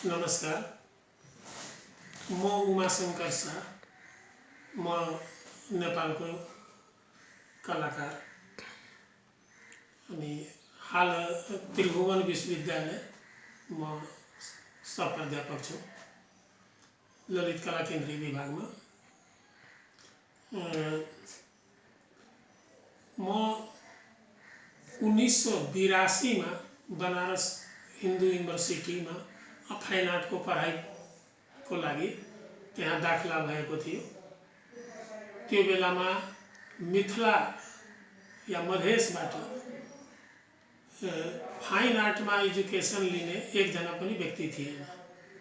नमस्कार, म उमाशंकर शाह, म नेपालको कलाकार अनि हाल त्रिभुवन विश्वविद्यालय म सह-प्राध्यापक छु ललित कला केन्द्रीय विभागमा। म 1982 मा बनारस हिन्दू युनिभर्सिटीमा फाइन आर्टको पढाइको लागि त्यहाँ दाखला भएको थियो। त्यो बेलामा मिथिला या मधेसबाट फाइन आर्टमा एजुकेसन लिने एकजना पनि व्यक्ति थिएन।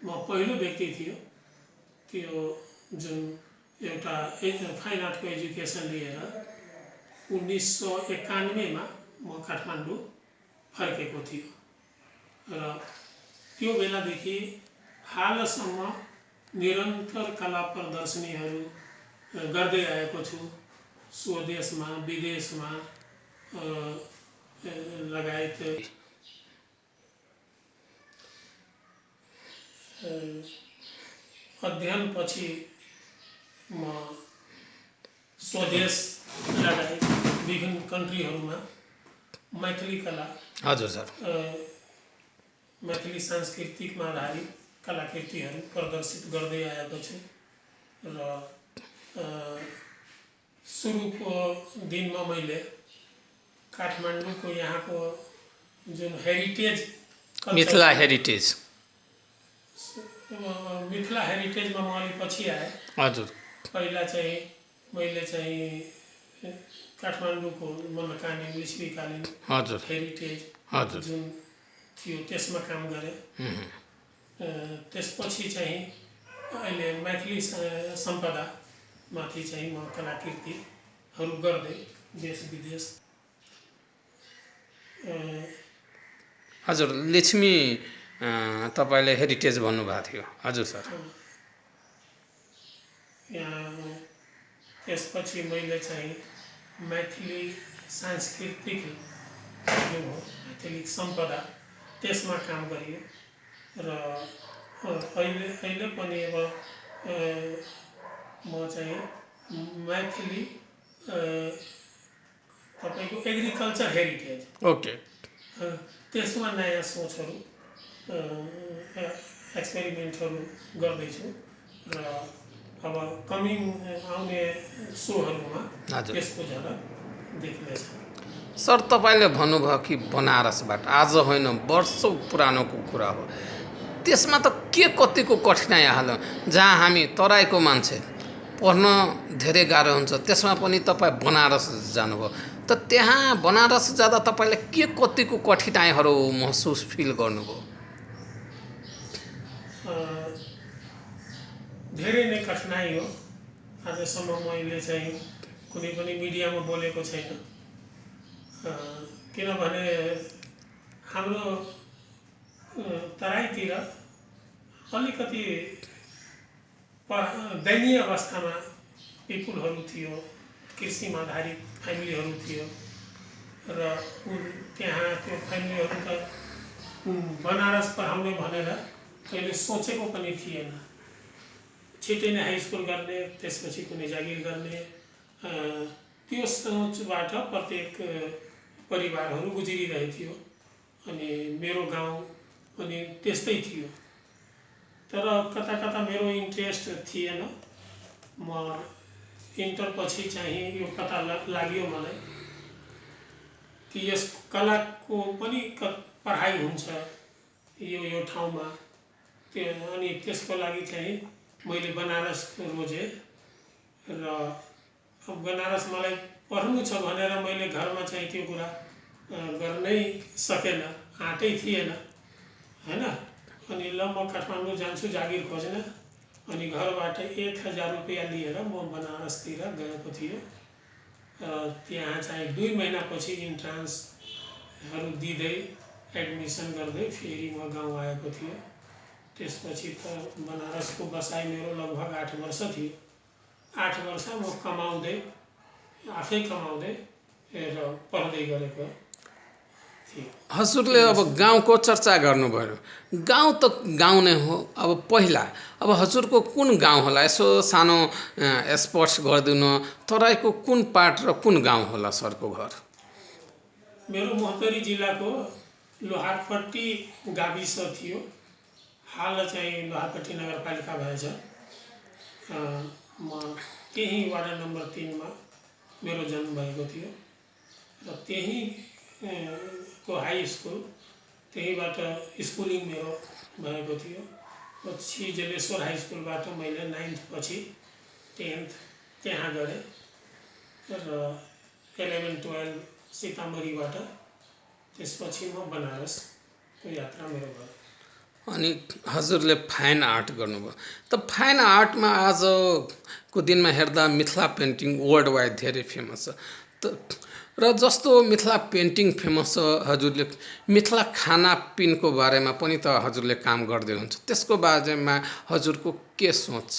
म पहिलो व्यक्ति थियो त्यो जुन एउटा फाइन आर्टको एजुकेसन लिएर 1991 मा म काठमाडौँ फर्केको थियो र त्यो बेलादेखि हालसम्म निरन्तर कला प्रदर्शनीहरू गर्दै आएको छु। स्वदेशमा विदेशमा लगायत अध्ययनपछि म स्वदेश लगायत विभिन्न कन्ट्रीहरूमा मैथिली कला हजुर सर मैथिली सांस्कृतिकमा आधारित कलाकृतिहरू प्रदर्शित गर्दै आएको छु र सुरुको दिनमा मैले काठमाडौँको यहाँको जुन हेरिटेज मिथिला हेरिटेज हेरिटेजमा म अलि पछि आएँ। हजुर पहिला चाहिँ मैले चाहिँ काठमाडौँको मल्लकान इङ्ग्लिस विकालीन हजुर हेरिटेज हजुर जुन थियो त्यसमा काम गरेँ। त्यसपछि चाहिँ अहिले मैथिली सम्पदामाथि चाहिँ म कलाकृतिहरू गर्दै देश विदेश। हजुर लक्ष्मी तपाईले हेरिटेज भन्नुभएको थियो। हजुर सर त्यसपछि मैले चाहिँ मैथिली सांस्कृतिक जो हो मैथिली सम्पदा त्यसमा काम गरेँ र अहिले पनि अब म चाहिँ मैथिली तपाईको एग्रिकल्चर हेरिटेज ओके त्यसमा नयाँ सोचहरू एक्सपेरिमेन्टहरू गर्दैछु र अब कमिङ आउने सोहरूमा त्यसको झलक देख्नेछ। सर तपाईले भन्नुभयो कि बनारसबाट आज होइन वर्षौं पुरानोको कुरा हो। त्यसमा त के कतिको कठिनाइ हाल्यो जहाँ हामी तराईको मान्छे पढ्न धेरै गाह्रो हुन्छ त्यसमा पनि तपाईँ बनारस जानुभयो त त्यहाँ बनारस जाँदा तपाईले के कतिको कठिनाइहरू महसुस फिल गर्नुभयो? धेरै नै कठिनाइ हो। आजसम्म मैले चाहिँ कुनै पनि मिडियामा बोलेको छैन किनभने हाम्रो तराईतिर अलिकति दयनीय अवस्थामा पिपुलहरू थियो, कृषिमा आधारित फ्यामिलीहरू थियो र त्यहाँ त्यो फ्यामिलीहरू त बनारस पढाउने भनेर कहिले सोचेको पनि थिएन। छिटै नै हाई स्कुल गर्ने त्यसपछि कुनै जागिर गर्ने त्यो सोचबाट प्रत्येक परिवारहरू गुज्रिरहेको थियो अनि मेरो गाउँ पनि त्यस्तै थियो। तर कता कता मेरो इन्ट्रेस्ट थिएन। म इन्टर पछि चाहिँ यो पत्ता लाग्यो मलाई कि यस कलाको पनि पढाइ हुन्छ यो ठाउँमा। अनि त्यसको लागि चाहिँ मैले बनारस रोजेँ र बनारस मलाई पढ्नु छ भनेर मैले घरमा चाहिँ त्यो कुरा गर्नै सकेन, आँटै थिएन हैन। अनि ल म काठमाडौँ जान्छु जागिर खोज्न अनि घरबाट 1000 रुपैयाँ लिएर म बनारसतिर गएको थियो। त्यहाँ चाहिँ 2 महिनापछि इन्ट्रान्सहरू दिँदै एडमिसन गर्दै फेरि म गाउँ आएको थियो। त्यसपछि त बनारसको बसाइ मेरो लगभग 8 वर्ष थियो। 8 वर्ष म कमाउँदै आफै कमाउँदै र पढ्दै गरेको थियो। हजुरले अब गाउँको चर्चा गर्नुभयो। गाउँ त गाउँ नै हो। अब पहिला अब हजुरको कुन गाउँ होला यसो सानो स्पर्श गरिदिनु। तराईको कुन पार्ट र कुन गाउँ होला सरको घर? मेरो महोत्तरी जिल्लाको लोहारपट्टी गाविस थियो। हाल चाहिँ लोहारपट्टी नगरपालिका भएछ। म त्यही वार्ड नम्बर 3 मा मेरो जन्म भएको थियो र त्यही को हाई स्कुल, त्यहीबाट स्कुलिङ मेरो भएको थियो। पछि जलेश्वर हाई स्कुलबाट मैले 9th पछि 10th त्यहाँ गरेँ र 11-12 सीतामढीबाट, त्यसपछि म बनारसको यात्रा मेरो भयो। अनि हजुरले फाइन आर्ट गर्नुभयो। त फाइन आर्टमा आजको दिनमा हेर्दा मिथिला पेन्टिङ वर्ल्ड वाइड धेरै फेमस छ। त र जस्तो मिथिला पेन्टिङ फेमस छ, हजुरले मिथिला खानापिनको बारेमा पनि त हजुरले काम गर्दै हुन्छ। त्यसको बारेमा हजुरको के सोच छ?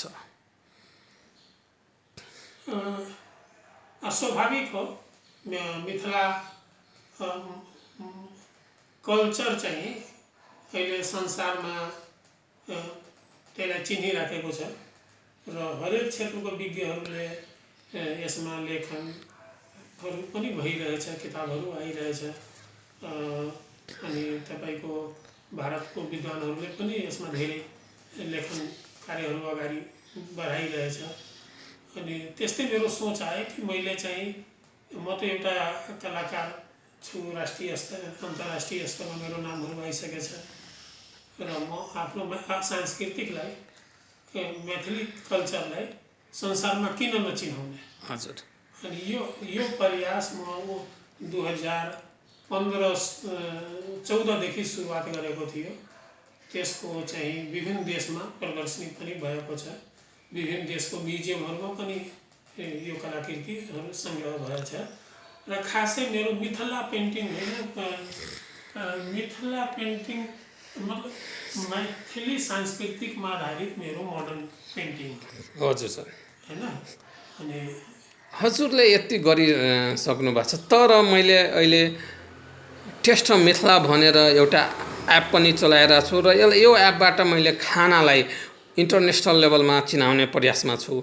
स्वाभाविक हो, मिथिला कल्चर चाहिँ अहिले संसारमा त्यसलाई चिनिराखेको छ र हरेक क्षेत्रको विज्ञहरूले यसमा लेखनहरू पनि भइरहेछ, किताबहरू आइरहेछ। अनि तपाईँको भारतको विद्वानहरूले पनि यसमा धेरै लेखन कार्यहरू अगाडि बढाइरहेछ। अनि त्यस्तै मेरो सोच आयो कि मैले चाहिँ म त एउटा कलाकार छु, राष्ट्रिय स्तर अन्तर्राष्ट्रिय स्तरमा मेरो नामहरू आइसकेछ र म आफ्नो सांस्कृतिकलाई, मैथिली कल्चरलाई संसारमा किन नचिनाउने। हजुर। अनि यो प्रयास म 2015-14 देखि सुरुवात गरेको थियो। त्यसको चाहिँ विभिन्न देशमा प्रदर्शनी पनि भएको छ। विभिन्न देशको म्युजियमहरूमा पनि यो कलाकृतिहरू सङ्ग्रह भएछ। र खासै मेरो मिथिला पेन्टिङ होइन, मिथिला पेन्टिङ मतलब मैथिली सांस्कृतिकमा आधारित मेरो मोडर्न पेन्टिङ। हजुर सर। होइन। अनि हजुरले यति गरिसक्नु भएको छ, तर मैले अहिले टेस्ट मिथिला भनेर एउटा एप पनि चलाइरहेको छु र यो एपबाट मैले खानालाई इन्टरनेसनल लेभलमा चिनाउने प्रयासमा छु।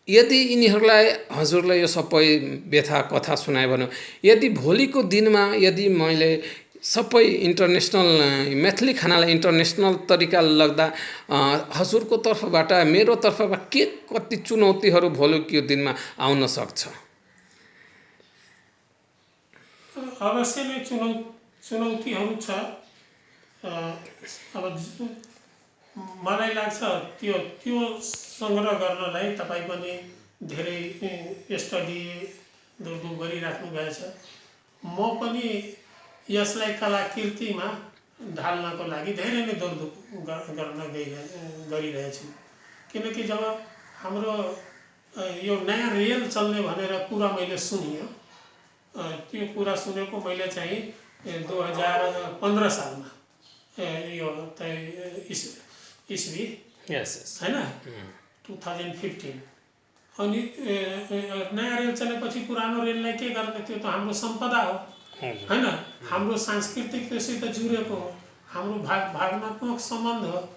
यदि यिनीहरूलाई हजुरले यो सबै व्यथा कथा सुनायो भने, यदि भोलिको दिनमा यदि मैले सबै इन्टरनेसनल मैथिली खानालाई इन्टरनेसनल तरिका लाग्दा हजुरको तर्फबाट मेरो तर्फबाट के कति चुनौतीहरू भोलिको दिनमा आउन सक्छ? अवश्य नै चुनौतीहरू छ। अब मलाई लाग्छ त्यो सङ्ग्रह गर्नलाई तपाईँ पनि धेरै स्टडी दुरदुर गरिराख्नु भएछ। म पनि यसलाई कलाकृतिमा ढाल्नको लागि धेरै नै दुरदुर गर्न गरिरहेछु। किनकि जब हाम्रो यो नयाँ रेल चल्ने भनेर कुरा मैले सुनियो, त्यो कुरा सुनेको मैले चाहिँ 2015 सालमा, यो इस्वी होइन 2015। अनि नयाँ रेल चलेपछि पुरानो रेललाई के गर्ने, त्यो त हाम्रो सम्पदा हो होइन, हाम्रो सांस्कृतिक त्योसित जुडेको हो, हाम्रो भावनात्मक सम्बन्ध हो।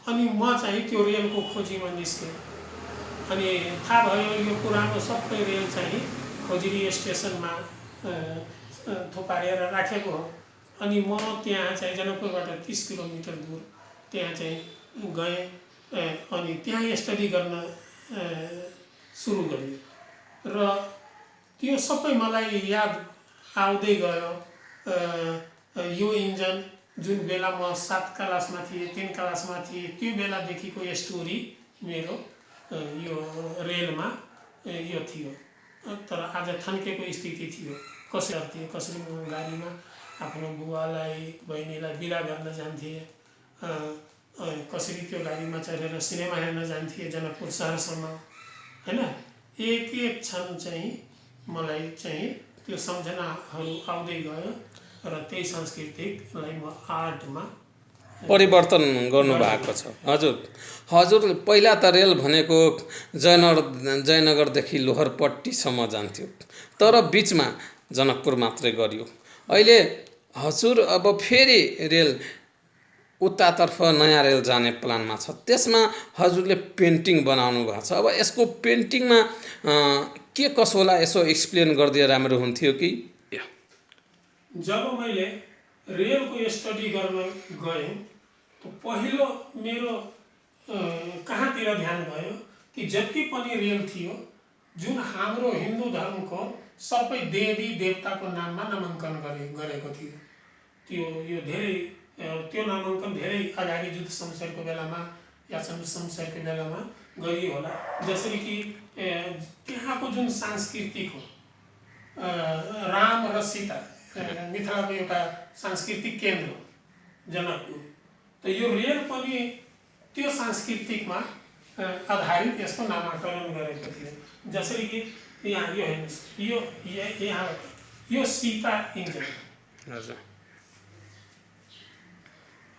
अनि म चाहिँ त्यो रेलको खोजीमा निस्केँ। अनि थाहा भयो यो पुरानो सबै रेल चाहिँ खोजरी स्टेसनमा थुपारेर राखेको हो। अनि म त्यहाँ चाहिँ जनकपुरबाट 30 किलोमिटर दूर त्यहाँ चाहिँ गएँ। अनि त्यहाँ स्टडी गर्न सुरु गरेँ र त्यो सबै मलाई याद आउँदै गयो। यो इन्जन जुन बेला म 7 क्लासमा थिएँ, 3 क्लासमा थिएँ, त्यो बेलादेखिको स्टोरी मेरो यो रेलमा यो थियो। तर आज थन्केको स्थिति थियो। कसरी म गाडीमा आफ्नो बुवालाई बहिनीलाई बिदा गर्न जान्थेँ, कसरी त्यो गाडीमा चढेर सिनेमा हेर्न जान्थेँ जनकपुर सहरसम्म होइन। एक क्षण चाहिँ मलाई चाहिँ त्यो सम्झनाहरू आउँदै गयो र त्यही सांस्कृतिकलाई म आर्टमा परिवर्तन गर्नुभएको छ। हजुरले पहिला त रेल भनेको जयनगरदेखि लोहरपट्टीसम्म जान्थ्यो, तर बिचमा जनकपुर मात्रै गरियो। अहिले हजुर अब फेरि रेल उतातर्फ नयाँ रेल जाने प्लानमा छ, त्यसमा हजुरले पेन्टिङ बनाउनु भएको छ। अब यसको पेन्टिङमा के कसो होला यसो एक्सप्लेन गरिदिए राम्रो हुन्थ्यो कि? जब मैले रेलको स्टडी गर्न गएँ तो पहिलो मेरो कहाँतिर ध्यान गयो कि जति पनि रेल थियो जुन हाम्रो हिन्दू धर्मको सबै देवी देवताको नाममा नामाङ्कन गरेको थियो, यो धेरै त्यो नामाङ्कन धेरै अगाडि युद्ध शमशेरको बेलामा या चन्द्र शमशेरको बेलामा गरियो होला। जसरी कि त्यहाँको जुन सांस्कृतिक हो, राम र सीता मिथिलाको एउटा सांस्कृतिक केन्द्र हो जनकपुर, त यो रेल पनि त्यो सांस्कृतिकमा आधारित यसको नामाकरण गरेको थियो। जसरी कि यहाँ यो हेर्नुहोस्, यो सीता इन्जन, हजुर,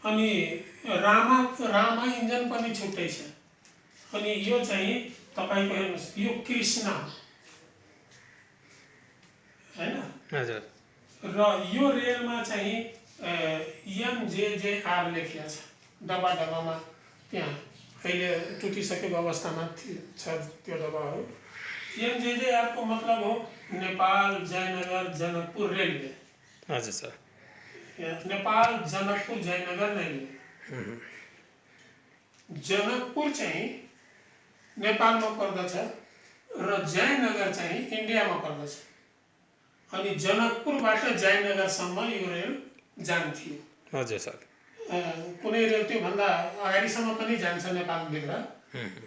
अनि रामा इन्जन पनि छुट्टै छ। अनि यो चाहिँ तपाईँको हेर्नुहोस्, यो कृष्ण हैन, हजुर, र यो रेलमा चाहिँ MJJR लेखिया छ डब्बामा। त्यहाँ अहिले टुटिसकेको अवस्थामा छ त्यो डब्बाहरू। MJJR को मतलब हो नेपाल जयनगर जनकपुर रेलवे। हजुर सर, नेपाल जनकपुर जयनगर रेलवे। जनकपुर चाहिँ नेपालमा पर्दछ र जयनगर चाहिँ इन्डियामा पर्दछ। अनि जनकपुरबाट जयनगरसम्म यो रेल जान्थ्यो। हजुर सर, कुनै रेल त्योभन्दा अगाडिसम्म पनि जान्छ नेपालभित्र,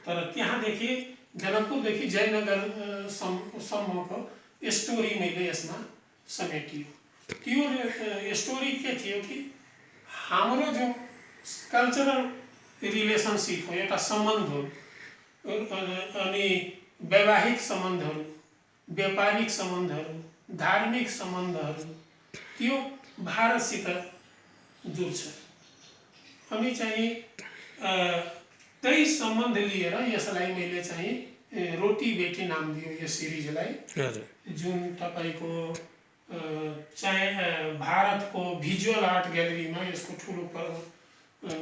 तर त्यहाँदेखि जनकपुरदेखि जयनगर सम्मको स्टोरी मैले यसमा समेटियो। त्यो स्टोरी के थियो कि हाम्रो जुन कल्चरल रिलेसनसिप हो, एउटा सम्बन्ध हो, अनि वैवाहिक सम्बन्धहरू, व्यापारिक सम्बन्धहरू, धार्मिक सम्बन्धहरू, त्यो भारतसित जुड्छ। अनि चाहिँ त्यही सम्बन्ध लिएर यसलाई मैले चाहिँ रोटी बेटी नाम दियो यो सिरिजलाई, जुन तपाईको चाहिँ भारतको भिजुअल आर्ट ग्यालेरीमा यसको ठुलो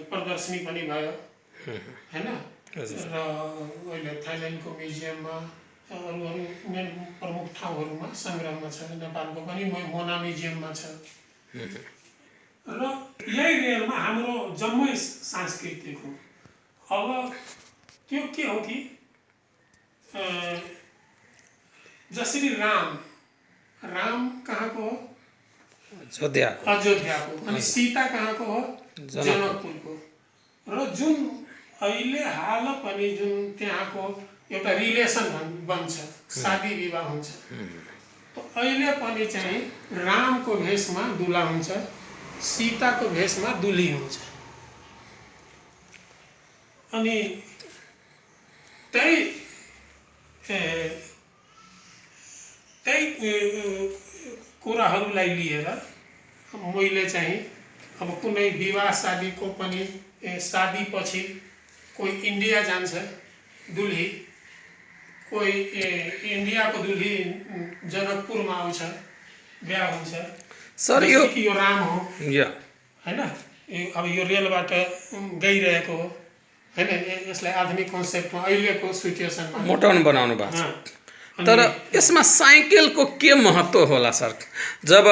प्रदर्शनी पनि भयो हैन, र अहिले थाइल्यान्डको म्युजियममा अरू मेन प्रमुख ठाउँहरूमा सङ्ग्रहमा छ, नेपालको पनि मोना म्युजियममा छ। र यही रेलमा हाम्रो जम्मै सांस्कृतिक हो। अब त्यो के हो कि जसरी राम कहाँको हो? अयोध्याको। अनि सीता कहाँको हो? जनकपुरको। र जुन अहिले हाल पनि जुन त्यहाँको एउटा रिलेसन बन्छ, शादी विवाह हुन्छ, तो अहिले पनि चाहिँ रामको भेषमा दुला हुन्छ, सीताको भेषमा दुली हुन्छ। अनि त्यही कुराहरूलाई लिएर मैले चाहिँ अब कुनै विवाह शादीको पनि शादी पछि कोही इन्डिया जान्छ दुल्ही, कोही इन्डियाको दुल्ही जनकपुरमा आउँछ, बिहा हुन्छ। सर यो राम हो हैन, अब यो रेलबाट गइरहेको हो हैन, यसलाई आधुनिक कन्सेप्टमा अहिलेको सिचुएसनमा मोटर्न बनाउनु भएको छ। तर यसमा साइकलको के महत्त्व होला सर? जब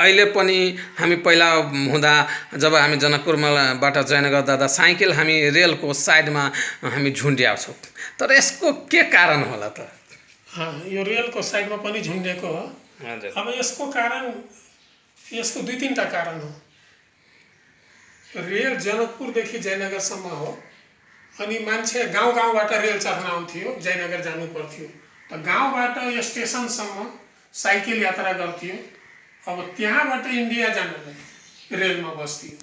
अहिले पनि हामी पहिला हुँदा जब हामी जनकपुरबाट जयनगर जाँदा साइकल हामी रेलको साइडमा हामी झुन्ड्याउँछौँ, तर यसको के कारण होला त? यो रेलको साइडमा पनि झुन्डेको हो। अब यसको कारण, यसको दुई तीनटा कारण हो। रेल जनकपुरदेखि जयनगरसम्म हो, अनि मान्छे गाउँबाट रेल चढ्न आउँथ्यो, जयनगर जानु पर्थ्यो, त गाउँबाट स्टेसनसम्म साइकल यात्रा गर्थ्यो। अब त्यहाँबाट इन्डिया जानलाई रेलमा बस्थ्यो,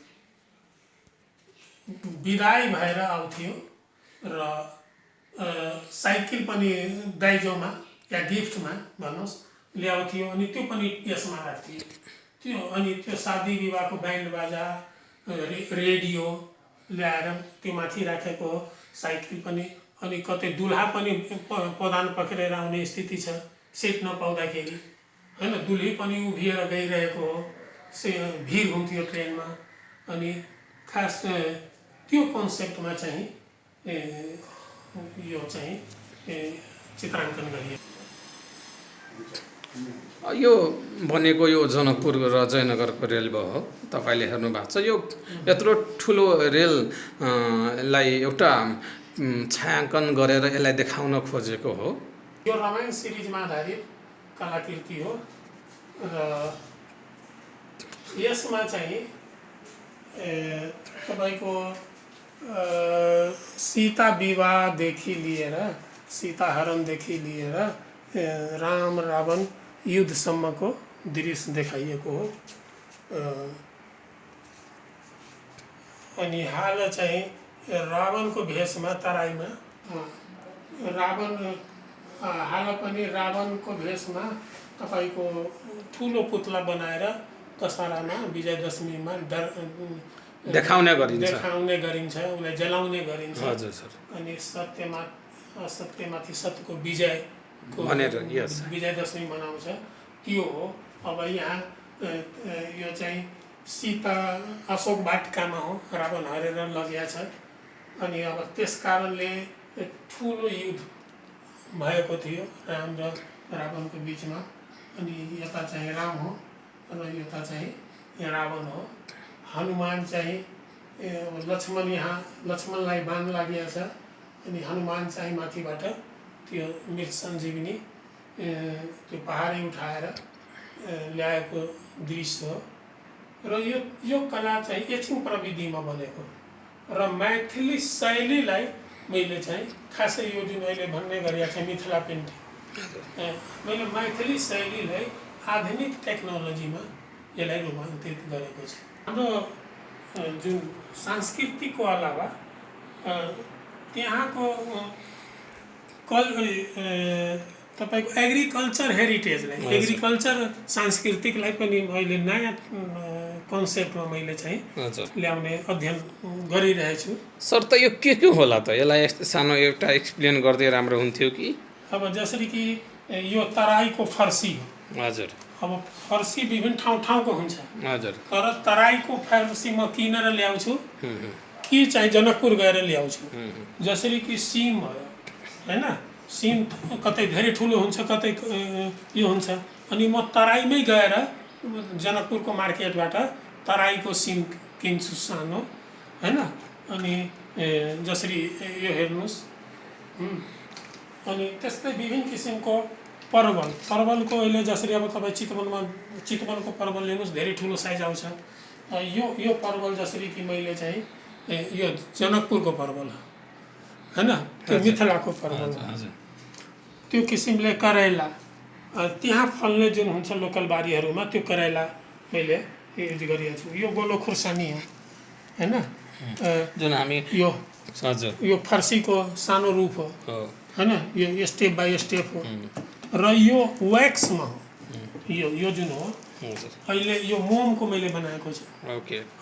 विदाई भएर आउँथ्यो र साइकल पनि दाइजोमा या गिफ्टमा भन्नुहोस् ल्याउँथ्यो, अनि त्यो पनि यसमा राख्थ्यो त्यो। अनि त्यो शादी विवाहको ब्यान्ड बाजा रेडियो ल्याएर त्यो माथि राखेको साइकल पनि। अनि कतै दुल्हा पनि पदान पक्रेर आउने स्थिति छ, सिट नपाउँदाखेरि हैन, दुल्ही पनि उभिएर गइरहेको हो, भिड हुन्थ्यो ट्रेनमा अनि खास त्यो कन्सेप्टमा चाहिँ यो चाहिँ चित्राङ्कन गरियो। यो भनेको यो जनकपुर र जयनगरको रेल भयो तपाईँले हेर्नु भएको छ। यो यत्रो ठुलो रेल लाई एउटा छायाङ्कन गरेर यसलाई देखाउन खोजेको हो। यो रामायण सिरिजमा आधारित कलाकृति हो र यसमा चाहिँ तपाईँको सीता विवाहदेखि लिएर सीताहरणदेखि लिएर राम रावण युद्धसम्मको दृश्य देखाइएको हो। अनि हाल चाहिँ रावणको भेषमा तराईमा रावण हाल पनि रावणको भेषमा तपाईँको ठुलो पुतला बनाएर दशहरामा विजयदशमीमा देखाउने गरिन्छ उसलाई जलाउने गरिन्छ। हजुर सर। अनि असत्यमाथि सत्यको विजय भनेर विजयदशमी मनाउँछ त्यो हो। अब यहाँ यो चाहिँ सीता अशोक वाटिकामा हो, रावण हरेर लगेको छ। अनि अब त्यस कारणले ठुलो युद्ध भएको थियो राम र रावणको बिचमा। अनि यता चाहिँ राम हो र यता चाहिँ रावण हो। हनुमान चाहिँ लक्ष्मण यहाँ लक्ष्मणलाई बाण लागेको छ अनि हनुमान चाहिँ माथिबाट त्यो मृत सञ्जीवनी त्यो पहाडै उठाएर ल्याएको दृश्य हो। र यो कला चाहिँ एकछिन प्रविधिमा बनेको र मैथिली शैलीलाई मैले चाहिँ खासै यो जुन अहिले भन्ने गरेको छ मिथिला पेन्टिङ, मैले मैथिली शैलीलाई आधुनिक टेक्नोलोजीमा यसलाई रूपान्तरित गरेको छु। हाम्रो जुन सांस्कृतिकको अलावा त्यहाँको तपाईँको एग्रिकल्चर हेरिटेजलाई एग्रिकल्चर सांस्कृतिकलाई पनि मैले नयाँ कन्सेप्टमा मैले चाहिँ ल्याउने अध्ययन गरिरहेछु। सर त यो के होला त? यसलाई सानो एउटा एक्सप्लेन गरिदिए राम्रो हुन्थ्यो कि। अब जसरी कि यो तराईको फर्सी हो। हजुर। अब फर्सी विभिन्न ठाउँको हुन्छ। हजुर। तर तराईको फर्सी म किनेर ल्याउँछु कि चाहिँ जनकपुर गएर ल्याउँछु। जसरी कि सिम भयो हैन, सिम कतै धेरै ठुलो हुन्छ कतै यो हुन्छ। अनि म तराईमै गएर जनकपुरको मार्केटबाट तराईको सिम किन्छु सानो हैन। अनि जसरी यो हेर्नुहोस्। अनि त्यस्तै विभिन्न किसिमको परवलको अहिले जसरी अब तपाईँ चितवनको परवल लिनुहोस् धेरै ठुलो साइज आउँछ। यो परवल जसरी कि मैले चाहिँ यो जनकपुरको परवल हो हैन, त्यो मिथिलाको परवल हो। त्यो किसिमले करेला त्यहाँ फल्ने जुन हुन्छ लोकल बारीहरूमा त्यो करेला मैले युज गरिएको छु। यो गोलो खुर्सानी हो हैन, जुन हामी यो फर्सीको सानो रूप हो हैन। यो स्टेप बाई स्टेप हो र यो व्याक्समा हो। यो जुन हो अहिले यो मोमको मैले बनाएको छु।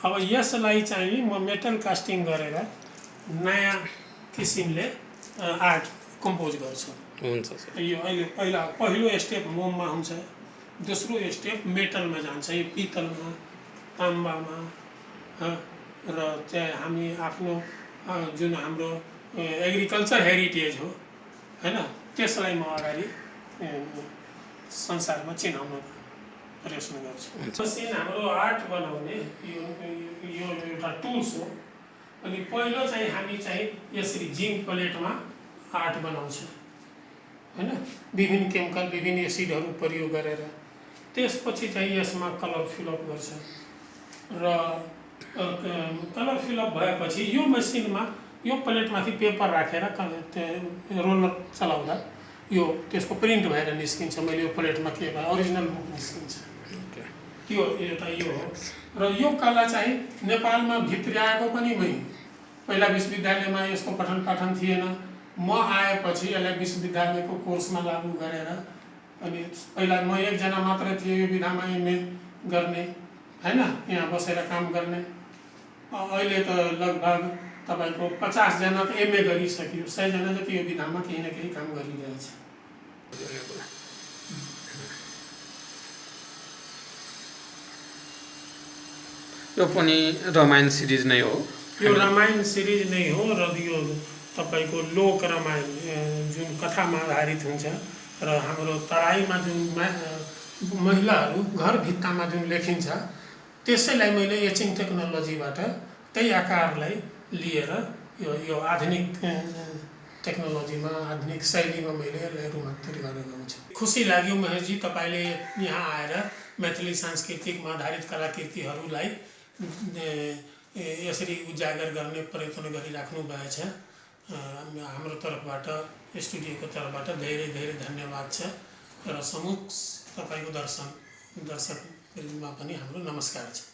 अब यसलाई चाहिँ म मेटल कास्टिङ गरेर नयाँ किसिमले आर्ट कम्पोज गर्छु। यो अहिले पहिलो स्टेप मोममा हुन्छ, दोस्रो स्टेप मेटलमा जान्छ। यो पितलमा ताम्बामा र चाहिँ हामी आफ्नो जुन हाम्रो एग्रिकल्चर हेरिटेज हो हैन त्यसलाई म अगाडि संसारमा चिनाउन प्रयत्न गर्छु। मसिन हाम्रो आर्ट बनाउने यो एउटा टुल्स हो। अनि पहिलो चाहिँ हामी चाहिँ यसरी जिङ्क प्लेटमा आर्ट बनाउँछौँ हैन, विभिन्न केमिकल विभिन्न एसिडहरू प्रयोग गरेर। त्यसपछि चाहिँ यसमा कलर फिलअप गर्छ र कलर फिलअप भएपछि यो मसिनमा यो प्लेटमाथि पेपर राखेर रोलर चलाउँदा यो त्यसको प्रिन्ट भएर निस्किन्छ। मैले यो प्लेटमा के भयो ओरिजिनल बुक निस्किन्छ। त्यो एउटा यो हो। र यो कला चाहिँ नेपालमा भित्र्याएको पनि मै पहिला विश्वविद्यालयमा यसको पठन पाठन थिएन। म आएपछि यसलाई विश्वविद्यालयको कोर्समा लागू गरेर अनि पहिला म एकजना मात्र थिएँ यो विधामा एमए गर्ने हैन, यहाँ बसेर काम गर्ने। अहिले त लगभग तपाईँको 50 जना त एमए गरिसक्यो, 100 जना जति यो विधामा केही न केही काम गरिरहेछ। यो पनि रामायण सिरिज नै हो। यो रामायण सिरिज नै हो र यो तपाईँको लोक रामायण जुन कथामा आधारित हुन्छ र हाम्रो तराईमा जुन महिलाहरू घर भित्तामा जुन लेखिन्छ त्यसैलाई मैले एचिङ टेक्नोलोजीबाट त्यही आकारलाई लिएर यो आधुनिक टेक्नोलोजीमा आधुनिक शैलीमा मैले यसलाई रूपान्तरित गरेको हुन्छु। खुसी लाग्यो महेशजी, तपाईँले यहाँ आएर मैथिली सांस्कृतिकमा आधारित कलाकृतिहरूलाई यसरी उजागर गर्ने प्रयत्न गरिराख्नु भएछ। हाम्रो तर्फबाट स्टुडियोको तर्फबाट धेरै धेरै धन्यवाद छ र समूह तपाईँको दर्शकमा पनि हाम्रो नमस्कार छ।